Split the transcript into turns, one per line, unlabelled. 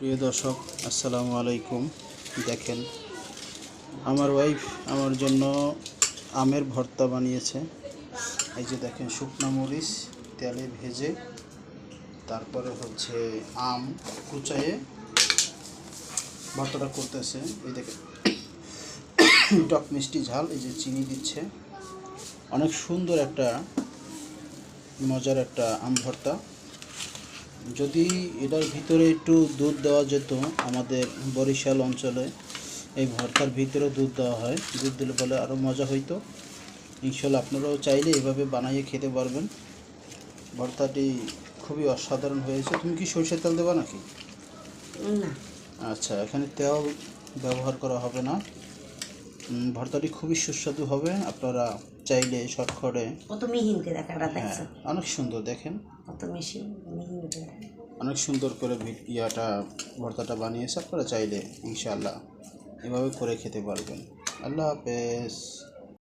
প্রিয় দর্শক, আসসালামু আলাইকুম। দেখেন, আমার ওয়াইফ আমার জন্য আমের ভর্তা বানিয়েছে। এই যে দেখেন, শুকনো মরিচ তেলে ভেজে, তারপরে হচ্ছে আম কুচায়ে ভর্তাটা করতেছে। এই দেখেন, টক মিষ্টি ঝাল, এই যে চিনি দিচ্ছে। অনেক সুন্দর একটা মজার একটা আম ভর্তা। যদি এটার ভিতরে একটু দুধ দেওয়া যেত, আমাদের বরিশাল অঞ্চলে এই ভর্তার ভিতরে দুধ দেওয়া হয়, দুধ দিলে বলে আরও মজা হইতো। ইনশাল্লাহ আপনারাও চাইলে এভাবে বানাইয়ে খেতে পারবেন। ভর্তাটি খুবই অসাধারণ হয়েছে। তুমি কি সরষের তেল দেবা নাকি?
না।
আচ্ছা, এখানে তেল ব্যবহার করা হবে না। ভর্তাটি খুবই সুস্বাদু হবে। আপনারা চাইলে শর্টকাটে।
কত মিহিন করে কাটা
হ্যাঁ,
দেখছো?
অনেক সুন্দর। দেখেন,
কত মিহিন করে।
অনেক সুন্দর করে ভর্তাটা বানিয়েছে। আপনারা চাইলে ইনশাআল্লাহ এভাবে করে খেতে পারবেন। আল্লাহ হাফেজ।